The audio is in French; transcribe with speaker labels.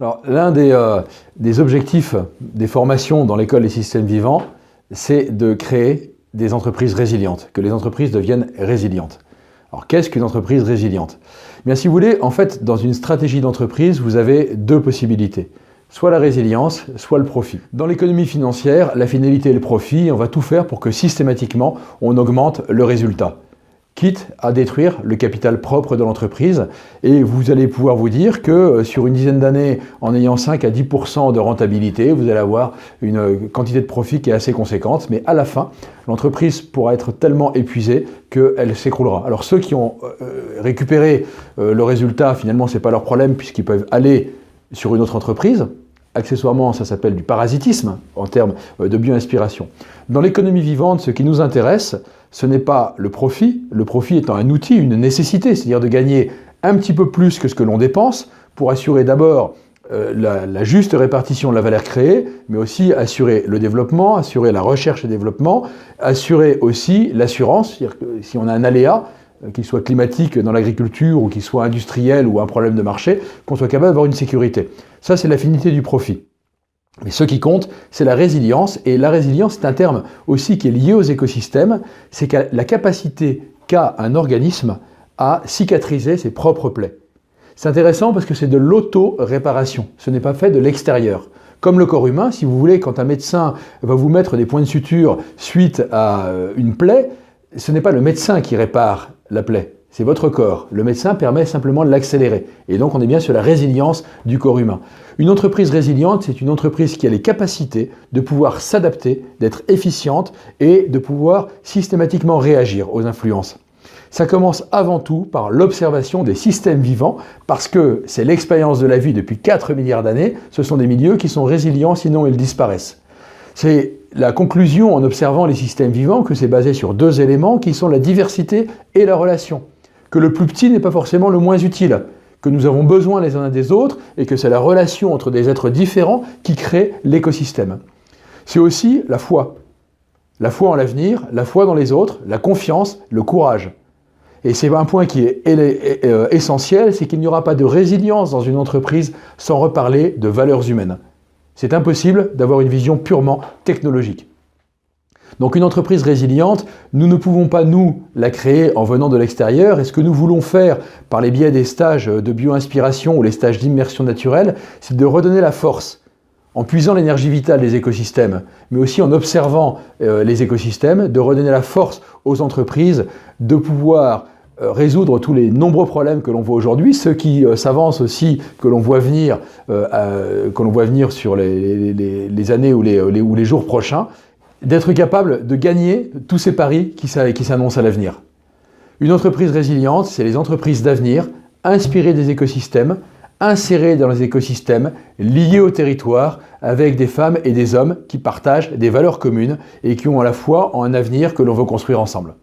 Speaker 1: Alors, l'un des objectifs des formations dans l'école des systèmes vivants, c'est de créer des entreprises résilientes, que les entreprises deviennent résilientes. Alors, qu'est-ce qu'une entreprise résiliente? Eh bien, si vous voulez, en fait, dans une stratégie d'entreprise, vous avez deux possibilités. Soit la résilience, soit le profit. Dans l'économie financière, la finalité est le profit, et on va tout faire pour que systématiquement, on augmente le résultat, quitte à détruire le capital propre de l'entreprise. Et vous allez pouvoir vous dire que sur une dizaine d'années, en ayant 5 à 10% de rentabilité, vous allez avoir une quantité de profit qui est assez conséquente, mais à la fin, l'entreprise pourra être tellement épuisée qu'elle s'écroulera. Alors ceux qui ont récupéré le résultat, finalement, ce n'est pas leur problème puisqu'ils peuvent aller sur une autre entreprise. Accessoirement, ça s'appelle du parasitisme en termes de bio-inspiration. Dans l'économie vivante, ce qui nous intéresse, ce n'est pas le profit étant un outil, une nécessité, c'est-à-dire de gagner un petit peu plus que ce que l'on dépense pour assurer d'abord la juste répartition de la valeur créée, mais aussi assurer le développement, assurer la recherche et développement, assurer aussi l'assurance, c'est-à-dire que si on a un aléa, qu'il soit climatique dans l'agriculture ou qu'il soit industriel ou un problème de marché, qu'on soit capable d'avoir une sécurité. Ça, c'est la finalité du profit. Mais ce qui compte, c'est la résilience. Et la résilience, c'est un terme aussi qui est lié aux écosystèmes. C'est la capacité qu'a un organisme à cicatriser ses propres plaies. C'est intéressant parce que c'est de l'auto-réparation. Ce n'est pas fait de l'extérieur. Comme le corps humain, si vous voulez, quand un médecin va vous mettre des points de suture suite à une plaie, ce n'est pas le médecin qui répare la plaie, c'est votre corps. Le médecin permet simplement de l'accélérer. Et donc on est bien sur la résilience du corps humain. Une entreprise résiliente, c'est une entreprise qui a les capacités de pouvoir s'adapter, d'être efficiente et de pouvoir systématiquement réagir aux influences. Ça commence avant tout par l'observation des systèmes vivants, parce que c'est l'expérience de la vie depuis 4 milliards d'années, ce sont des milieux qui sont résilients, sinon ils disparaissent. C'est la conclusion en observant les systèmes vivants que c'est basé sur deux éléments qui sont la diversité et la relation. Que le plus petit n'est pas forcément le moins utile, que nous avons besoin les uns des autres et que c'est la relation entre des êtres différents qui crée l'écosystème. C'est aussi la foi. La foi en l'avenir, la foi dans les autres, la confiance, le courage. Et c'est un point qui est essentiel, c'est qu'il n'y aura pas de résilience dans une entreprise sans reparler de valeurs humaines. C'est impossible d'avoir une vision purement technologique. Donc une entreprise résiliente, nous ne pouvons pas nous la créer en venant de l'extérieur. Et ce que nous voulons faire par les biais des stages de bio-inspiration ou les stages d'immersion naturelle, c'est de redonner la force en puisant l'énergie vitale des écosystèmes, mais aussi en observant les écosystèmes, de redonner la force aux entreprises de pouvoir résoudre tous les nombreux problèmes que l'on voit aujourd'hui, ceux qui s'avancent aussi, que l'on voit venir sur les années ou les jours prochains, d'être capable de gagner tous ces paris qui s'annoncent à l'avenir. Une entreprise résiliente, c'est les entreprises d'avenir, inspirées des écosystèmes, insérées dans les écosystèmes, liées au territoire, avec des femmes et des hommes qui partagent des valeurs communes et qui ont à la fois un avenir que l'on veut construire ensemble.